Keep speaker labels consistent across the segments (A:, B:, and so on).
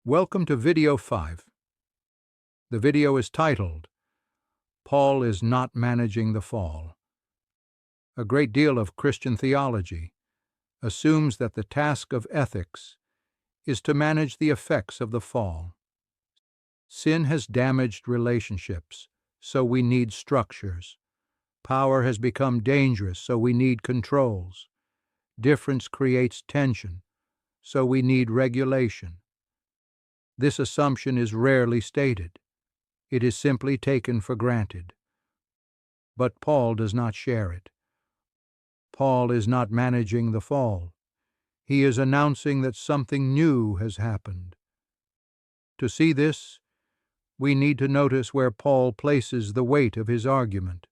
A: Welcome to Video 5. The video is titled, Paul is Not Managing the Fall. A great deal of Christian theology assumes that the task of ethics is to manage the effects of the fall. Sin has damaged relationships, so we need structures. Power has become dangerous, so we need controls. Difference creates tension, so we need regulation. This assumption is rarely stated. It is simply taken for granted. But Paul does not share it. Paul is not managing the fall. He is announcing that something new has happened. To see this, we need to notice where Paul places the weight of his argument.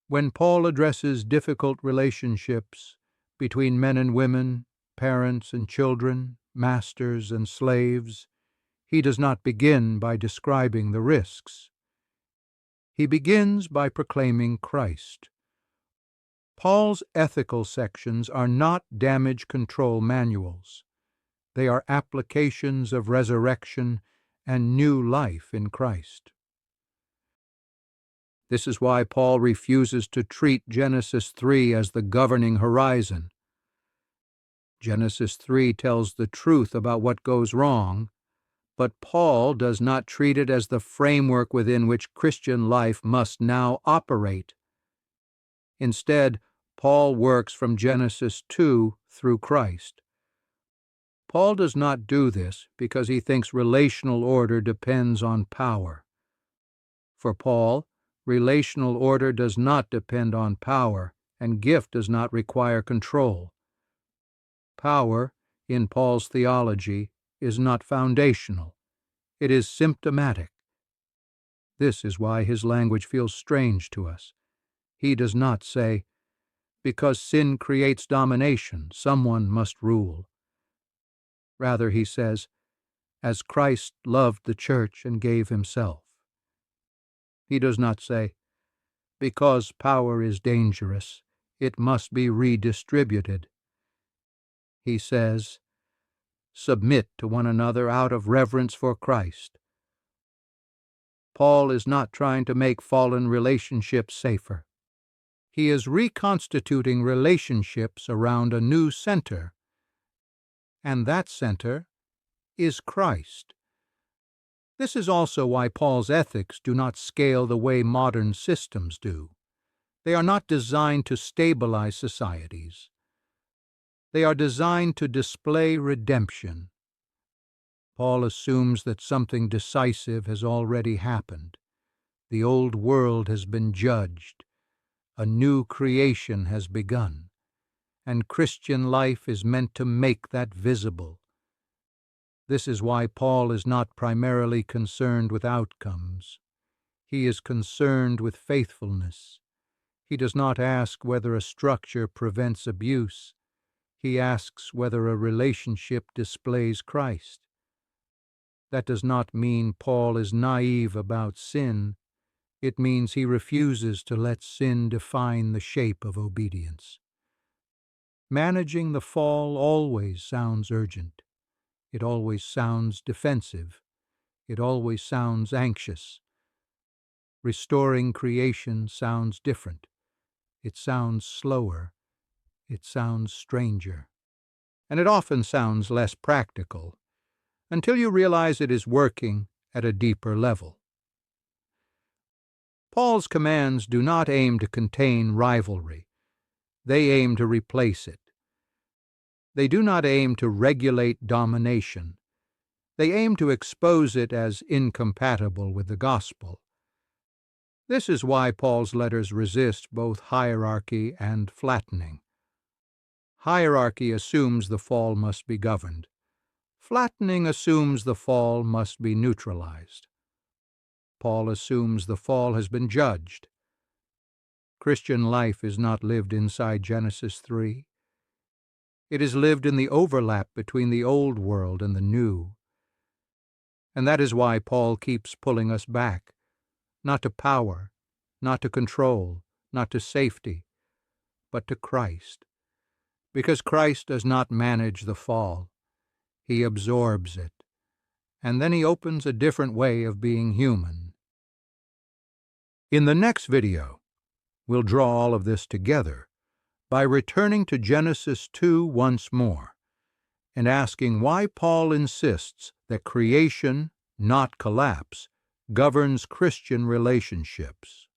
A: When Paul addresses difficult relationships between men and women, parents and children, masters and slaves, he does not begin by describing the risks. He begins by proclaiming Christ. Paul's ethical sections are not damage control manuals. They are applications of resurrection and new life in Christ. This is why Paul refuses to treat Genesis 3 as the governing horizon. Genesis 3 tells the truth about what goes wrong, but Paul does not treat it as the framework within which Christian life must now operate. Instead, Paul works from Genesis 2 through Christ. Paul does not do this because he thinks relational order depends on power. For Paul, relational order does not depend on power, and gift does not require control. Power, in Paul's theology, is not foundational. It is symptomatic. This is why his language feels strange to us. He does not say, because sin creates domination, someone must rule. Rather, he says, as Christ loved the church and gave himself. He does not say, because power is dangerous, it must be redistributed. He says, submit to one another out of reverence for Christ. Paul is not trying to make fallen relationships safer. He is reconstituting relationships around a new center, and that center is Christ. This is also why Paul's ethics do not scale the way modern systems do. They are not designed to stabilize societies. They are designed to display redemption. Paul assumes that something decisive has already happened. The old world has been judged. A new creation has begun. And Christian life is meant to make that visible. This is why Paul is not primarily concerned with outcomes. He is concerned with faithfulness. He does not ask whether a structure prevents abuse. He asks whether a relationship displays Christ. That does not mean Paul is naive about sin. It means he refuses to let sin define the shape of obedience. Managing the fall always sounds urgent. It always sounds defensive. It always sounds anxious. Restoring creation sounds different. It sounds slower. It sounds stranger. And it often sounds less practical, until you realize it is working at a deeper level. Paul's commands do not aim to contain rivalry. They aim to replace it. They do not aim to regulate domination. They aim to expose it as incompatible with the gospel. This is why Paul's letters resist both hierarchy and flattening. Hierarchy assumes the fall must be governed. Flattening assumes the fall must be neutralized. Paul assumes the fall has been judged. Christian life is not lived inside Genesis 3. It is lived in the overlap between the old world and the new. And that is why Paul keeps pulling us back, not to power, not to control, not to safety, but to Christ. Because Christ does not manage the fall. He absorbs it. and then he opens a different way of being human. In the next video, we'll draw all of this together by returning to Genesis 2 once more and asking why Paul insists that creation, not collapse, governs Christian relationships.